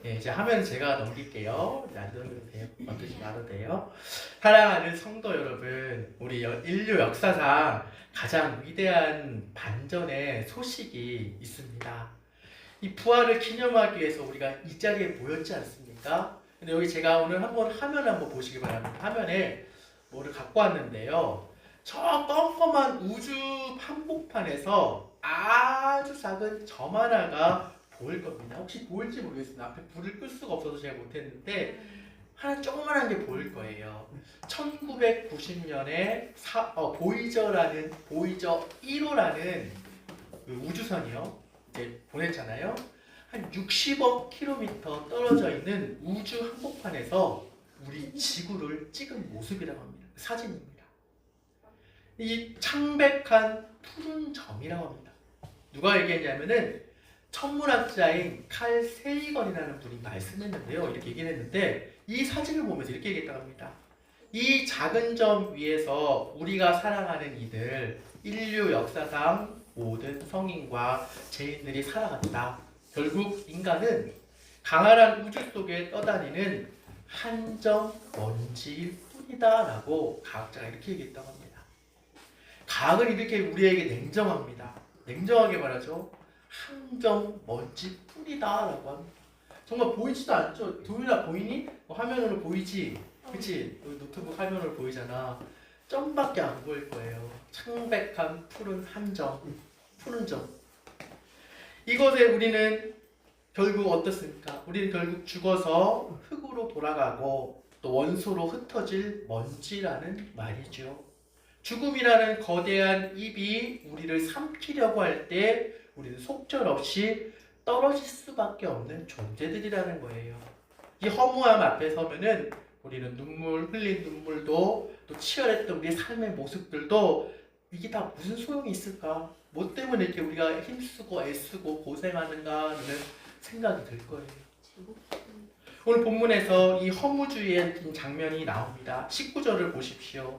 네, 이제 화면 제가 넘길게요. 안 넘겨도 돼요. 넘기지 말아도 돼요. 사랑하는 성도 여러분, 우리 인류 역사상 가장 위대한 반전의 소식이 있습니다. 이 부활을 기념하기 위해서 우리가 이 자리에 모였지 않습니까? 근데 여기 제가 오늘 화면 한번 보시기 바랍니다. 화면에 뭐를 갖고 왔는데요. 저 껌껌한 우주 한복판에서 아주 작은 점 하나가 보일 겁니다. 혹시 보일지 모르겠습니다. 앞에 불을 끌 수가 없어서 제가 못했는데 하나 조그만한 게 보일 거예요. 1990년에 보이저 1호라는 그 우주선이요. 이제 보냈잖아요. 한 60억 킬로미터 떨어져 있는 우주 한복판에서 우리 지구를 찍은 모습이라고 합니다. 사진입니다. 이 창백한 푸른 점이라고 합니다. 누가 얘기했냐면은 천문학자인 칼 세이건이라는 분이 말씀했는데요. 이렇게 얘기를 했는데 이 사진을 보면서 이렇게 얘기했다고 합니다. 이 작은 점 위에서 우리가 사랑하는 이들, 인류 역사상 모든 성인과 죄인들이 살아갔다. 결국 인간은 강한한 우주 속에 떠다니는 한 점 먼지일 뿐이다 라고 과학자가 이렇게 얘기했다고 합니다. 과학은 이렇게 우리에게 냉정합니다. 냉정하게 말하죠. 한 점 먼지 뿐이다 라고 합니다. 정말 보이지도 않죠? 도윤아 보이니? 화면으로 보이지? 그치? 노트북 화면으로 보이잖아. 점밖에 안 보일 거예요. 창백한 푸른 한 점, 푸른 점. 이것에 우리는 결국 어떻습니까? 우리는 결국 죽어서 흙으로 돌아가고 또 원소로 흩어질 먼지라는 말이죠. 죽음이라는 거대한 입이 우리를 삼키려고 할 때 우리는 속절없이 떨어질 수밖에 없는 존재들이라는 거예요. 이 허무함 앞에 서면은 우리는 흘린 눈물도 또 치열했던 우리의 삶의 모습들도 이게 다 무슨 소용이 있을까? 뭐 때문에 이렇게 우리가 힘쓰고 애쓰고 고생하는가 하는 생각이 들 거예요. 오늘 본문에서 이 허무주의의 장면이 나옵니다. 19절을 보십시오.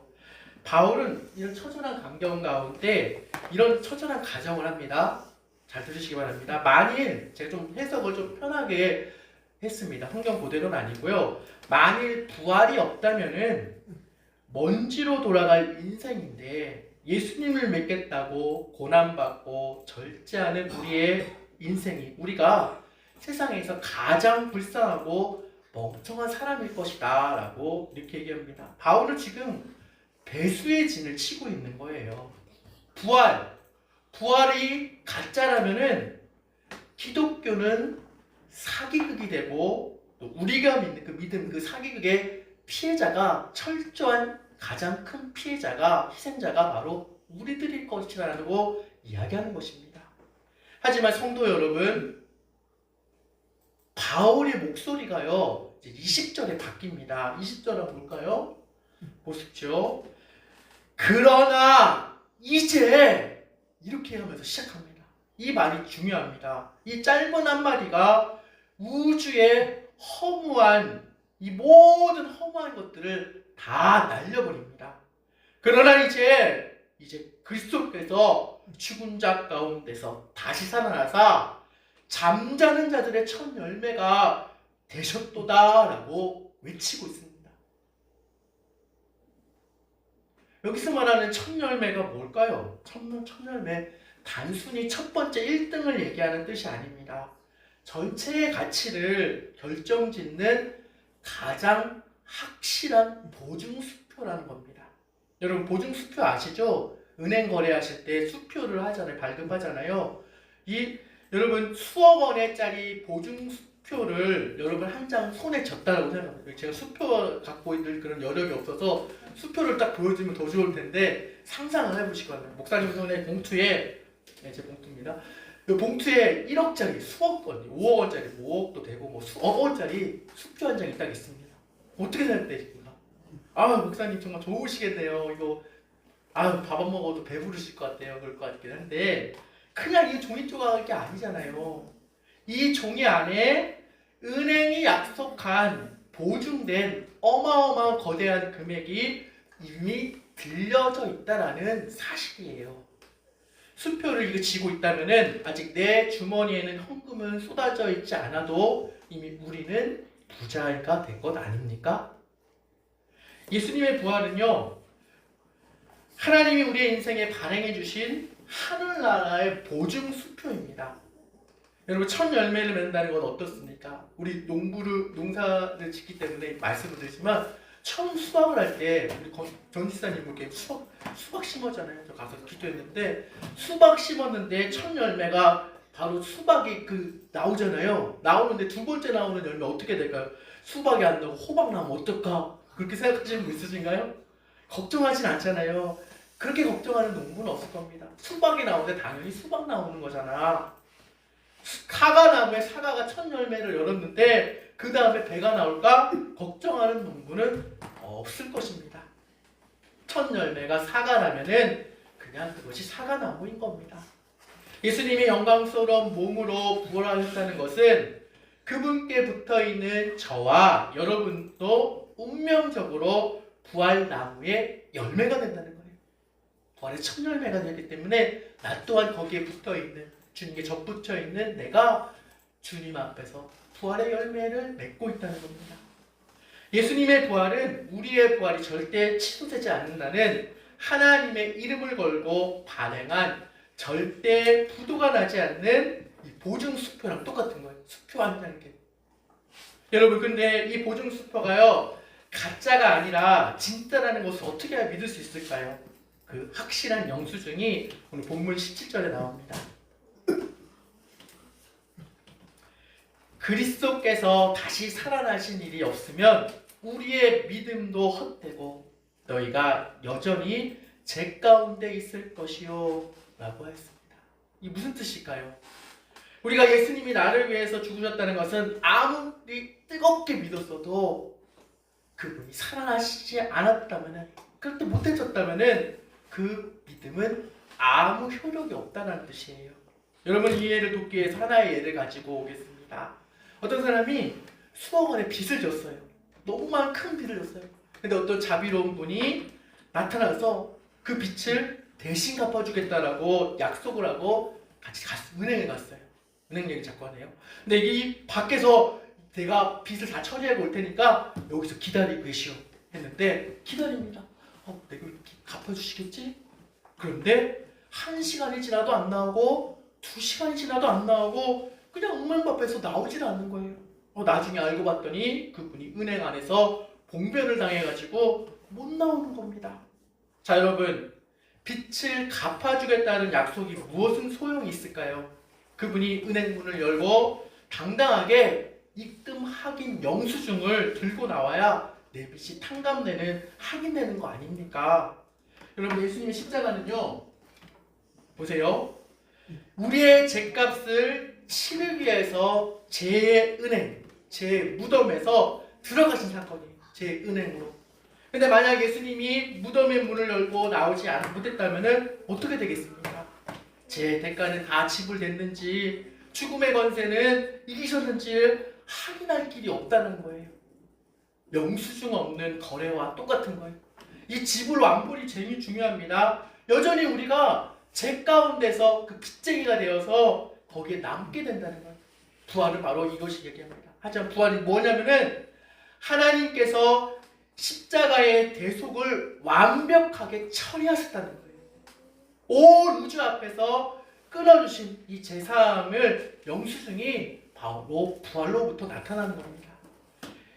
바울은 이런 처절한 감경 가운데 이런 처절한 가정을 합니다. 잘 들으시기 바랍니다. 만일 제가 좀 해석을 좀 편하게 했습니다. 성경 그대로는 아니고요. 만일 부활이 없다면은 먼지로 돌아갈 인생인데 예수님을 믿겠다고 고난받고 절제하는 우리의 인생이 우리가 세상에서 가장 불쌍하고 멍청한 사람일 것이다 라고 이렇게 얘기합니다. 바울은 지금 배수의 진을 치고 있는 거예요. 부활이 가짜라면은 기독교는 사기극이 되고 또 우리가 믿는 그 믿음 그 사기극의 피해자가 철저한 가장 큰 피해자가 희생자가 바로 우리들일 것이라고 이야기하는 것입니다. 하지만 성도 여러분, 바울의 목소리가요 이제 20절에 바뀝니다. 20절은 뭘까요? 보십시오. 그러나 이제 이렇게 하면서 시작합니다. 이 말이 중요합니다. 이 짧은 한마디가 우주의 허무한 이 모든 허무한 것들을 다 날려버립니다. 그러나 이제 그리스도께서 죽은 자 가운데서 다시 살아나사 잠자는 자들의 첫 열매가 되셨도다라고 외치고 있습니다. 여기서 말하는 첫 열매가 뭘까요? 첫 열매, 단순히 첫 번째 1등을 얘기하는 뜻이 아닙니다. 전체의 가치를 결정짓는 가장 확실한 보증수표라는 겁니다. 여러분 보증수표 아시죠? 은행 거래하실 때 수표를 하잖아요. 발급하잖아요. 여러분 수억 원짜리 보증수표를 여러분 한 장 손에 졌다라고 생각합니다. 제가 수표 갖고 있는 그런 여력이 없어서 수표를 딱 보여주면 더 좋을 텐데 상상을 해보시기 바랍니다. 목사님 손에 봉투에 제 봉투입니다. 이 봉투에 1억짜리 수억 원, 5억 원짜리 5억도 되고 뭐 수억 원짜리 수표 한 장이 딱 있습니다. 어떻게 생각되십니까? 목사님 정말 좋으시겠네요. 이거 밥 안 먹어도 배부르실 것 같아요. 그럴 것 같긴 한데 그냥 이 종이 조각이 아니잖아요. 이 종이 안에 은행이 약속한 보증된 어마어마한 거대한 금액이 이미 들려져 있다라는 사실이에요. 수표를 이거 쥐고 있다면은 아직 내 주머니에는 현금은 쏟아져 있지 않아도 이미 우리는 부자가 된 것 아닙니까? 예수님의 부활은요, 하나님이 우리의 인생에 발행해 주신 하늘나라의 보증 수표입니다. 여러분, 첫 열매를 맺는다는 건 어떻습니까? 우리 농사를 짓기 때문에 말씀을 드리지만 처음 수확을 할 때 우리 전 지사님 이렇게 수박 심었잖아요. 저 가서 기도했는데 수박 심었는데 첫 열매가 바로 수박이 나오잖아요. 나오는데 두 번째 나오는 열매 어떻게 될까요? 수박이 안 나오고 호박 나오면 어떨까? 그렇게 생각하시는 분 있으신가요? 걱정하진 않잖아요. 그렇게 걱정하는 농부는 없을 겁니다. 수박이 나오는데 당연히 수박 나오는 거잖아. 사과 나무에 사과가 첫 열매를 열었는데 그 다음에 배가 나올까? 걱정하는 농부는 없을 것입니다. 첫 열매가 사과라면은 그냥 그것이 사과나무인 겁니다. 예수님이 영광스러운 몸으로 부활하셨다는 것은 그분께 붙어있는 저와 여러분도 운명적으로 부활나무의 열매가 된다는 거예요. 부활의 첫 열매가 되기 때문에 나 또한 거기에 붙어있는, 주님께 접붙여있는 내가 주님 앞에서 부활의 열매를 맺고 있다는 겁니다. 예수님의 부활은 우리의 부활이 절대 취소되지 않는다는 하나님의 이름을 걸고 발행한 절대 부도가 나지 않는 이 보증 수표랑 똑같은 거예요. 수표 한다는 게. 여러분, 근데 이 보증 수표가요, 가짜가 아니라 진짜라는 것을 어떻게 믿을 수 있을까요? 그 확실한 영수증이 오늘 본문 17절에 나옵니다. 그리스도께서 다시 살아나신 일이 없으면 우리의 믿음도 헛되고 너희가 여전히 죄 가운데 있을 것이요 라고 했습니다. 이 무슨 뜻일까요? 우리가 예수님이 나를 위해서 죽으셨다는 것은 아무리 뜨겁게 믿었어도 그분이 살아나시지 않았다면, 그렇게 못해졌다면 그 믿음은 아무 효력이 없다는 뜻이에요. 여러분, 이 예를 돕기 위해서 하나의 예를 가지고 오겠습니다. 어떤 사람이 수억 원의 빚을 졌어요. 너무만 큰 빚을 졌어요. 근데 어떤 자비로운 분이 나타나서 그 빚을 대신 갚아주겠다라고 약속을 하고 같이 은행에 갔어요. 은행 얘기 자꾸 하네요. 근데 이 밖에서 내가 빚을 다 처리하고 올 테니까 여기서 기다리고 계시오 했는데 기다립니다. 내가 갚아주시겠지? 그런데 1시간이 지나도 안 나오고 2시간이 지나도 안 나오고 그냥 엉망박에서 나오질 않는 거예요. 나중에 알고 봤더니 그분이 은행 안에서 봉변을 당해가지고 못 나오는 겁니다. 자, 여러분, 빚을 갚아주겠다는 약속이 무엇은 소용이 있을까요? 그분이 은행 문을 열고 당당하게 입금 확인 영수증을 들고 나와야 내 빚이 탕감되는, 확인되는 거 아닙니까? 여러분, 예수님의 십자가는요, 보세요. 우리의 죄값을 치르기 위해서 제 은행, 제 무덤에서 들어가신 사건이에요. 제 은행으로. 근데 만약 예수님이 무덤의 문을 열고 나오지 못했다면 어떻게 되겠습니까? 제 대가는 다 지불됐는지, 죽음의 권세는 이기셨는지 확인할 길이 없다는 거예요. 영수증 없는 거래와 똑같은 거예요. 이 지불 완불이 제일 중요합니다. 여전히 우리가 죄 가운데서 그 빚쟁이가 되어서 거기에 남게 된다는 거예요. 부활은 바로 이것이 얘기합니다. 하지만 부활이 뭐냐면은 하나님께서 십자가의 대속을 완벽하게 처리하셨다는 거예요. 온 우주 앞에서 끊어주신 이 제사함을 영수증이 바로 부활로부터 나타나는 겁니다.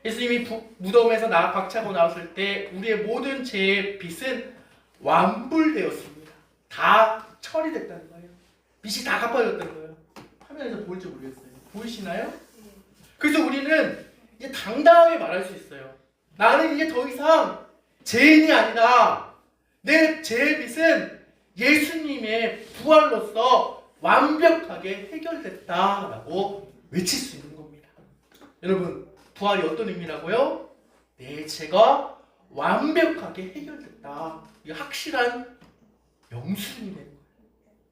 예수님이 무덤에서 박차고 나왔을 때 우리의 모든 죄의 빚은 완불되었습니다. 다 처리됐다는 거예요. 빚이 다 갚아졌다는 거예요. 화면에서 보일지 모르겠어요. 보이시나요? 그래서 우리는 이제 당당하게 말할 수 있어요. 나는 이제 더 이상 죄인이 아니다. 내 죄의 빚은 예수님의 부활로서 완벽하게 해결됐다라고 외칠 수 있는 겁니다. 여러분, 부활이 어떤 의미라고요? 내 죄가 완벽하게 해결됐다. 이 확실한 영수증이 되는 거예요.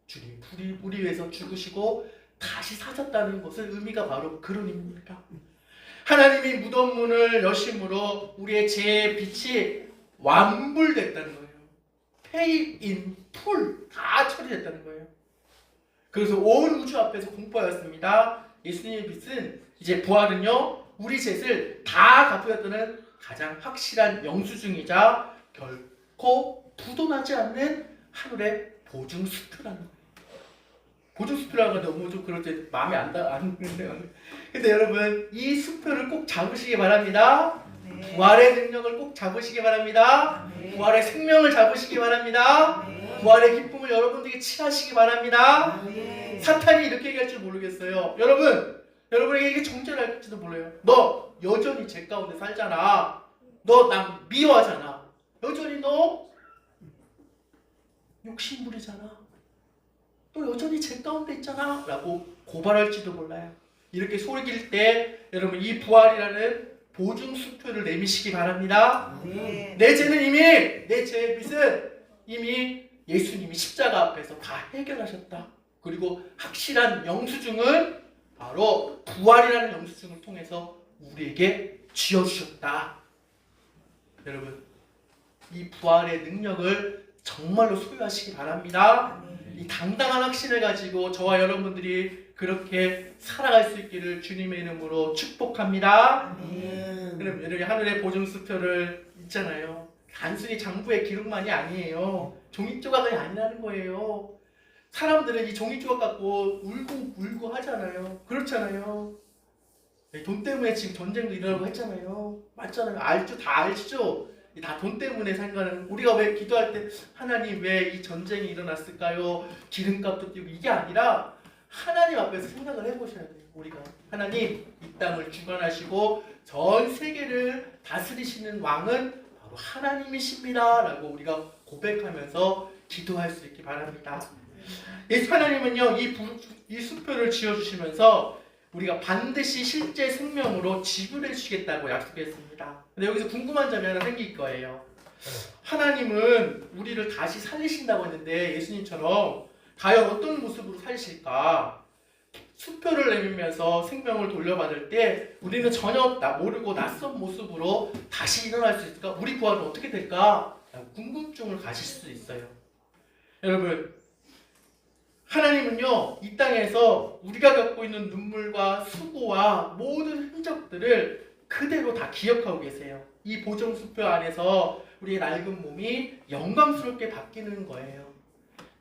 주님, 우리 위해서 죽으시고 다시 사셨다는 것을 의미가 바로 그런 의미입니다. 하나님이 무덤 문을 여심으로 우리의 죄의 빚이 완불됐다는 거예요. Pay in full, 다 처리됐다는 거예요. 그래서 온 우주 앞에서 공포하였습니다. 예수님의 빛은 이제 부활은요 우리 죄를 다 갚으셨다는 가장 확실한 영수증이자 결코 부도나지 않는 하늘의 보증수표라는 거예요. 보증수표라는 건 너무 좀 그럴 때 마음에 안 드는데요. 근데 여러분 이 수표를 꼭 잡으시기 바랍니다. 네. 부활의 능력을 꼭 잡으시기 바랍니다. 네. 부활의 생명을 잡으시기 바랍니다. 네. 부활의 기쁨을 여러분들에게 취하시기 바랍니다. 네. 사탄이 이렇게 얘기할 줄 모르겠어요. 여러분에게 이게 정죄할지도 몰라요. 너 여전히 죄 가운데 살잖아. 너 나 미워하잖아. 여전히 너 욕심부리잖아. 너 여전히 죄 가운데 있잖아. 라고 고발할지도 몰라요. 이렇게 속일 때 여러분 이 부활이라는 보증수표를 내미시기 바랍니다. 네. 내 죄는 이미 내 죄의 빚은 이미 예수님이 십자가 앞에서 다 해결하셨다. 그리고 확실한 영수증은 바로 부활이라는 영수증을 통해서 우리에게 쥐어주셨다. 여러분 이 부활의 능력을 정말로 소유하시기 바랍니다. 이 당당한 확신을 가지고 저와 여러분들이 그렇게 살아갈 수 있기를 주님의 이름으로 축복합니다. 그럼 여러분 하늘의 보증수표를 있잖아요. 단순히 장부의 기록만이 아니에요. 종이 조각이 아니라는 거예요. 사람들은 이 종이 조각 갖고 울고 하잖아요. 그렇잖아요. 돈 때문에 지금 전쟁도 일어나고 했잖아요. 맞잖아요. 다 알죠? 다 돈 때문에 상관은 우리가 왜 기도할 때 하나님 왜 이 전쟁이 일어났을까요? 기름값도 뛰고 이게 아니라 하나님 앞에서 생각을 해보셔야 돼요. 우리가 하나님 이 땅을 주관하시고 전 세계를 다스리시는 왕은 바로 하나님이십니다 라고 우리가 고백하면서 기도할 수 있기 바랍니다. 예수 하나님은요 이 수표를 지어주시면서 우리가 반드시 실제 생명으로 지불해 주시겠다고 약속했습니다. 근데 여기서 궁금한 점이 하나 생길 거예요. 하나님은 우리를 다시 살리신다고 했는데 예수님처럼 과연 어떤 모습으로 살리실까? 수표를 내밀면서 생명을 돌려받을 때 우리는 전혀 모르고 낯선 모습으로 다시 일어날 수 있을까? 우리 구원은 어떻게 될까? 궁금증을 가질 수도 있어요. 여러분 하나님은요 이 땅에서 우리가 겪고 있는 눈물과 수고와 모든 흔적들을 그대로 다 기억하고 계세요. 이 보정수표 안에서 우리의 낡은 몸이 영광스럽게 바뀌는 거예요.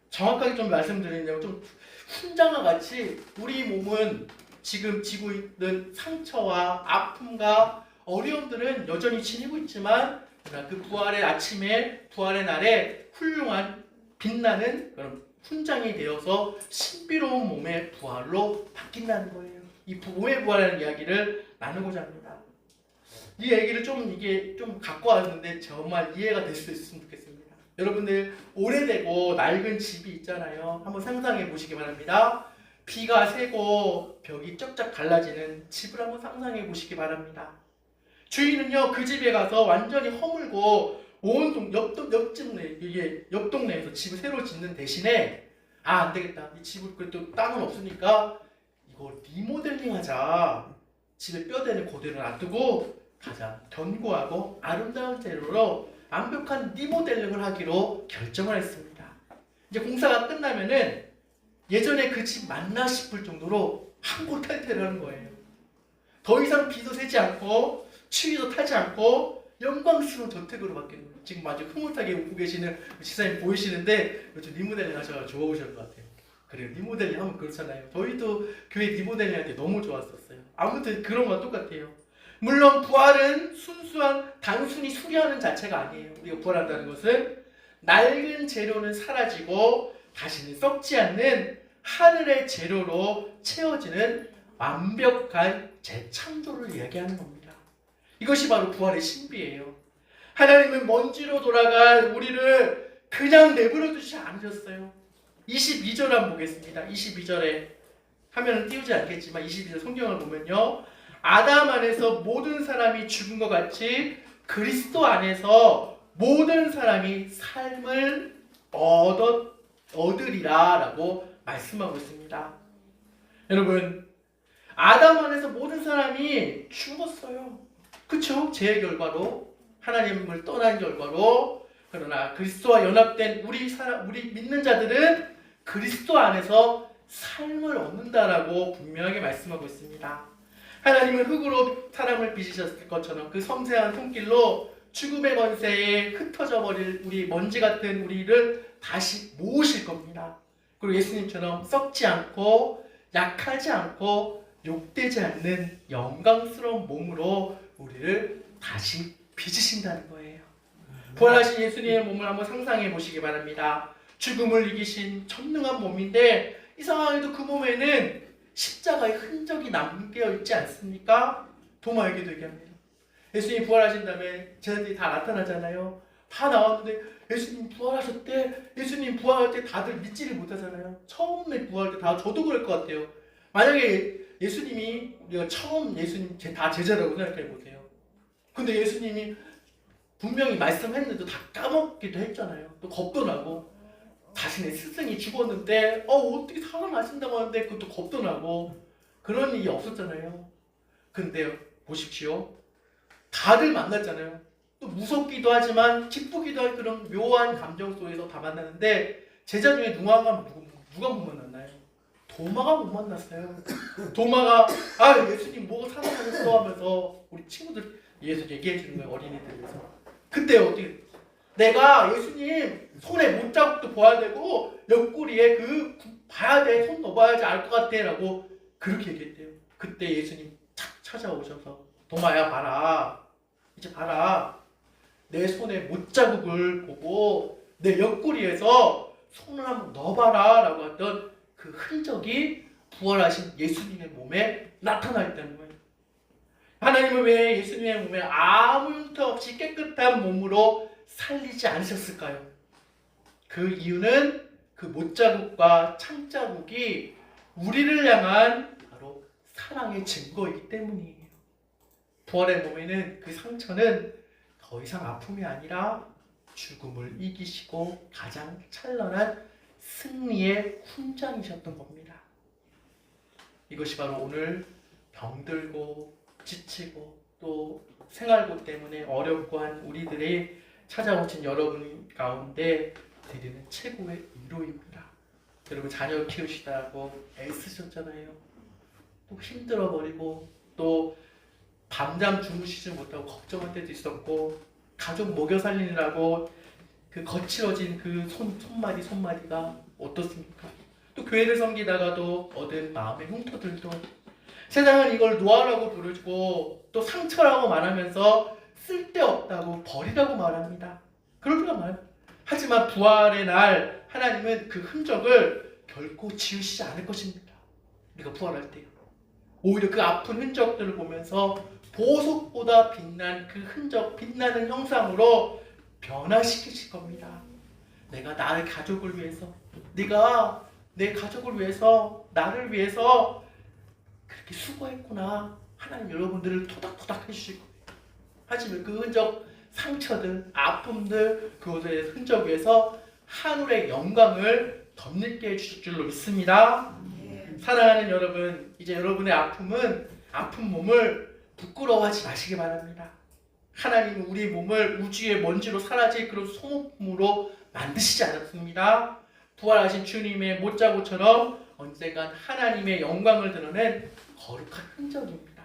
정확하게 좀 말씀드리면 좀 훈장과 같이 우리 몸은 지금 지고 있는 상처와 아픔과 어려움들은 여전히 지니고 있지만 그 부활의 아침에 부활의 날에 훌륭한 빛나는 그런 훈장이 되어서 신비로운 몸의 부활로 바뀐다는 거예요. 이 몸의 부활이라는 이야기를 나누고자 합니다. 이 얘기를 좀 갖고 왔는데 정말 이해가 될 수 있으면 좋겠습니다. 여러분들 오래되고 낡은 집이 있잖아요. 한번 상상해 보시기 바랍니다. 비가 새고 벽이 쩍쩍 갈라지는 집을 한번 상상해 보시기 바랍니다. 주인은요 그 집에 가서 완전히 허물고 온 옆 동네에서 집을 새로 짓는 대신에 안 되겠다. 이 집을 그래도 땅은 없으니까 이거 리모델링 하자. 집에 뼈대는 그대로 놔두고 가장 견고하고 아름다운 재료로 완벽한 리모델링을 하기로 결정을 했습니다. 이제 공사가 끝나면은 예전에 그 집 맞나 싶을 정도로 항고탈퇴를 하는 거예요. 더 이상 비도 새지 않고 추위도 타지 않고 영광스러운 저택으로 바뀌는 거예요. 지금 아주 흐뭇하게 웃고 계시는 지사님 보이시는데 요즘 리모델링 하셔서 좋으실 것 같아요. 그래요. 리모델링 하면 그렇잖아요. 저희도 교회 리모델링 할 때 너무 좋았었어요. 아무튼 그런 거와 똑같아요. 물론 부활은 단순히 수리하는 자체가 아니에요. 우리가 부활한다는 것은 낡은 재료는 사라지고 다시는 썩지 않는 하늘의 재료로 채워지는 완벽한 재창조를 이야기하는 겁니다. 이것이 바로 부활의 신비예요. 하나님은 먼지로 돌아갈 우리를 그냥 내버려 두지 않으셨어요. 22절 한번 보겠습니다. 22절에 화면은 띄우지 않겠지만 22절 성경을 보면요. 아담 안에서 모든 사람이 죽은 것 같이 그리스도 안에서 모든 사람이 삶을 얻으리라 라고 말씀하고 있습니다. 여러분 아담 안에서 모든 사람이 죽었어요. 그쵸? 죄의 결과로 하나님을 떠난 결과로. 그러나 그리스도와 연합된 우리 믿는 자들은 그리스도 안에서 삶을 얻는다라고 분명하게 말씀하고 있습니다. 하나님은 흙으로 사람을 빚으셨을 것처럼 그 섬세한 손길로 죽음의 권세에 흩어져 버릴 우리 먼지 같은 우리를 다시 모으실 겁니다. 그리고 예수님처럼 썩지 않고 약하지 않고 욕되지 않는 영광스러운 몸으로 우리를 다시 빚으신다는 거예요. 부활하신 예수님의 몸을 한번 상상해 보시기 바랍니다. 죽음을 이기신 전능한 몸인데 이상하게도 그 몸에는 십자가의 흔적이 남겨 있지 않습니까? 도마에게도 얘기합니다. 예수님 부활하신 다음에 제자들이 다 나타나잖아요. 다 나왔는데 예수님 부활하셨대. 예수님 부활할 때 다들 믿지를 못하잖아요. 처음에 부활할 때 다 저도 그럴 것 같아요. 만약에 예수님이 우리가 처음 예수님 다 제자라고 생각해 보세요. 근데 예수님이 분명히 말씀했는데도 다 까먹기도 했잖아요. 또 겁도 나고 자신의 스승이 죽었는데 어떻게 살아나신다고 하는데 그것도 겁도 나고 그런 일이 없었잖아요. 근데 보십시오. 다들 만났잖아요. 또 무섭기도 하지만 기쁘기도 할 그런 묘한 감정 속에서 다 만나는데 제자 중에 누가 못 만났나요? 도마가 못 만났어요. 도마가 예수님 뭐가 살아나셨어 하면서 우리 친구들 위해서 얘기해 주는 거예요. 어린이들에서. 그때 어떻게 내가 예수님 손에 못자국도 봐야 되고 옆구리에 봐야 돼. 손 넣어봐야지 알 것 같아 라고 그렇게 얘기했대요. 그때 예수님 착 찾아오셔서 도마야 봐라. 이제 봐라. 내 손에 못자국을 보고 내 옆구리에서 손을 한번 넣어봐라 라고 했던 그 흔적이 부활하신 예수님의 몸에 나타나 있다는 거예요. 하나님은 왜 예수님의 몸에 아무 흉터 없이 깨끗한 몸으로 살리지 않으셨을까요? 그 이유는 그 못자국과 창자국이 우리를 향한 바로 사랑의 증거이기 때문이에요. 부활의 몸에는 그 상처는 더 이상 아픔이 아니라 죽음을 이기시고 가장 찬란한 승리의 훈장이셨던 겁니다. 이것이 바로 오늘 병들고 지치고 또 생활고 때문에 어렵고 한 우리들의 찾아오신 여러분 가운데 드리는 최고의 위로입니다. 여러분 자녀 키우시다고 애쓰셨잖아요. 또 힘들어버리고 또 밤잠 주무시지 못하고 걱정할 때도 있었고 가족 먹여 살리느라고 그 거칠어진 그 손마디가 어떻습니까? 또 교회를 섬기다가도 얻은 마음의 흉터들도 세상은 이걸 노화라고 부르고 또 상처라고 말하면서 쓸데없다고 버리라고 말합니다. 그럴 필요가 많아요. 하지만 부활의 날 하나님은 그 흔적을 결코 지우시지 않을 것입니다. 우리가 부활할 때요. 오히려 그 아픈 흔적들을 보면서 보석보다 빛난 그 흔적, 빛나는 형상으로 변화시키실 겁니다. 내가 나의 가족을 위해서, 네가 내 가족을 위해서, 나를 위해서 그렇게 수고했구나. 하나님 여러분들을 토닥토닥 해주실 거예요. 하지만 그 흔적, 상처들, 아픔들, 그것의 흔적 위에서 하늘의 영광을 덧입게 해주실 줄로 믿습니다. 사랑하는 여러분, 이제 여러분의 아픈 몸을 부끄러워하지 마시기 바랍니다. 하나님은 우리 몸을 우주의 먼지로 사라질 그런 소모품으로 만드시지 않았습니다. 부활하신 주님의 못자국처럼 언젠간 하나님의 영광을 드러낸 거룩한 흔적입니다.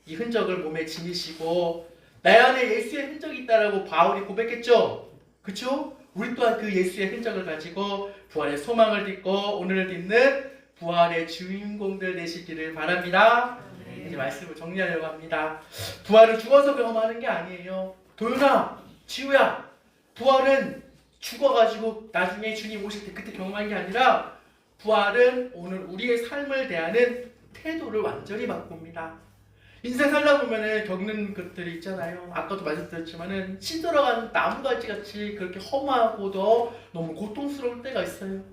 이 흔적을 몸에 지니시고 내 안에 예수의 흔적이 있다라고 바울이 고백했죠. 그렇죠? 우리 또한 그 예수의 흔적을 가지고 부활의 소망을 딛고 오늘을 딛는 부활의 주인공들 되시기를 바랍니다. 이제 말씀을 정리하려고 합니다. 부활은 죽어서 경험하는 게 아니에요. 도윤아, 지우야, 부활은 죽어가지고 나중에 주님 오실 때 그때 경험하는 게 아니라 부활은 오늘 우리의 삶을 대하는 태도를 완전히 바꿉니다. 인생 살다 보면은 겪는 것들이 있잖아요. 아까도 말씀드렸지만은 시들어가는 나무가지 같이 그렇게 험하고도 너무 고통스러울 때가 있어요.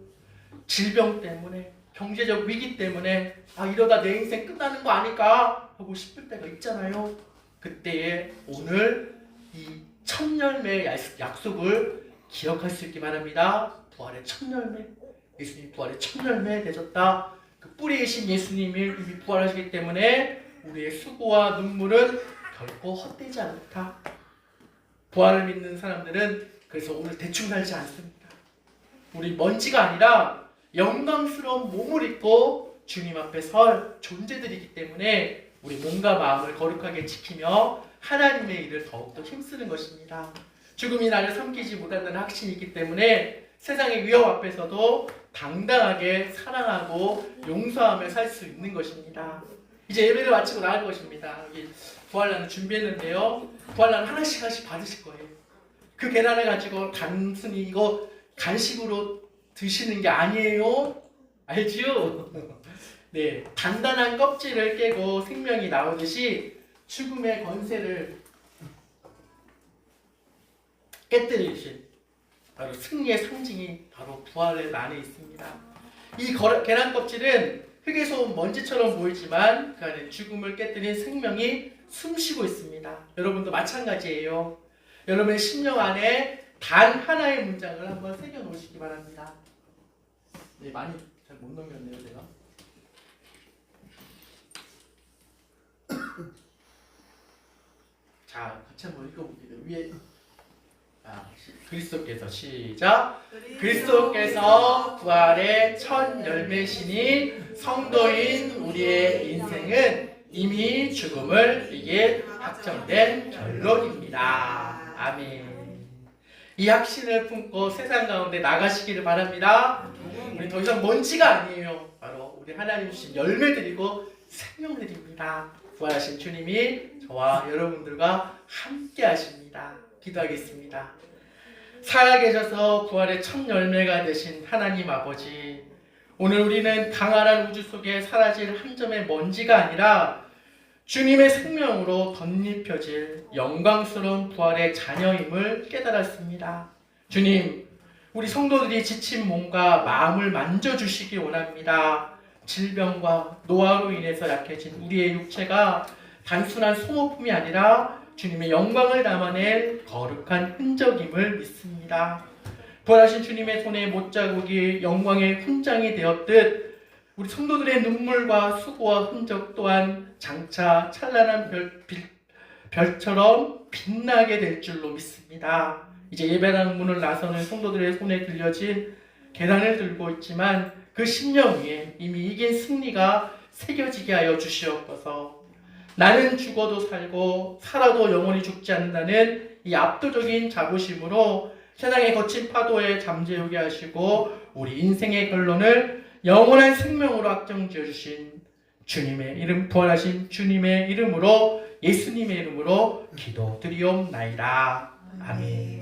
질병 때문에, 경제적 위기 때문에 이러다 내 인생 끝나는 거 아닐까 하고 싶을 때가 있잖아요. 그때에 오늘 이 첫 열매의 약속을 기억할 수 있기 바랍니다. 부활의 첫 열매, 예수님 부활의 첫 열매 되셨다. 그 뿌리이신 예수님이 이미 부활하시기 때문에 우리의 수고와 눈물은 결코 헛되지 않다. 부활을 믿는 사람들은 그래서 오늘 대충 살지 않습니다. 우리 먼지가 아니라 영광스러운 몸을 입고 주님 앞에 설 존재들이기 때문에 우리 몸과 마음을 거룩하게 지키며 하나님의 일을 더욱더 힘쓰는 것입니다. 죽음이 나를 삼키지 못한다는 확신이 있기 때문에 세상의 위협 앞에서도 당당하게 사랑하고 용서하며 살 수 있는 것입니다. 이제 예배를 마치고 나갈 것입니다. 여기 부활란을 준비했는데요. 부활란 하나씩 받으실 거예요. 그 계란을 가지고 단순히 이거 간식으로 드시는 게 아니에요. 알지요? 네, 단단한 껍질을 깨고 생명이 나오듯이 죽음의 권세를 깨뜨리신 바로 승리의 상징이 바로 부활의 안에 있습니다. 이 계란 껍질은 흙에서 온 먼지처럼 보이지만 그 안에 죽음을 깨뜨린 생명이 숨쉬고 있습니다. 여러분도 마찬가지예요. 여러분의 심령 안에 단 하나의 문장을 한번 새겨 놓으시기 바랍니다. 네, 많이 잘 못 넘겼네요, 제가. 자, 같이 한번 읽어볼게요. 위에 그리스도께서 시작. 그리스도께서 부활의 첫 열매시니 성도인 우리의 인생은 이미 죽음을 이기에 확정된 결론입니다. 아멘. 이 확신을 품고 세상 가운데 나가시기를 바랍니다. 우리 더 이상 먼지가 아니에요. 바로 우리 하나님 주신 열매들이고 생명들입니다. 부활하신 주님이 저와 여러분들과 함께 하십니다. 기도하겠습니다. 살아계셔서 부활의 첫 열매가 되신 하나님 아버지, 오늘 우리는 강활한 우주 속에 사라질 한 점의 먼지가 아니라 주님의 생명으로 덧입혀질 영광스러운 부활의 자녀임을 깨달았습니다. 주님, 우리 성도들이 지친 몸과 마음을 만져주시기 원합니다. 질병과 노화로 인해서 약해진 우리의 육체가 단순한 소모품이 아니라 주님의 영광을 담아낼 거룩한 흔적임을 믿습니다. 부활하신 주님의 손에 못자국이 영광의 훈장이 되었듯 우리 성도들의 눈물과 수고와 흔적 또한 장차 찬란한 별처럼 빛나게 될 줄로 믿습니다. 이제 예배당 문을 나서는 성도들의 손에 들려진 계란을 들고 있지만 그 심령 위에 이미 이긴 승리가 새겨지게 하여 주시옵소서. 나는 죽어도 살고 살아도 영원히 죽지 않는다는 이 압도적인 자부심으로 세상의 거친 파도에 잠재우게 하시고 우리 인생의 결론을 영원한 생명으로 확정지어 주신 주님의 이름, 부활하신 주님의 이름으로, 예수님의 이름으로 기도드리옵나이다. 아멘.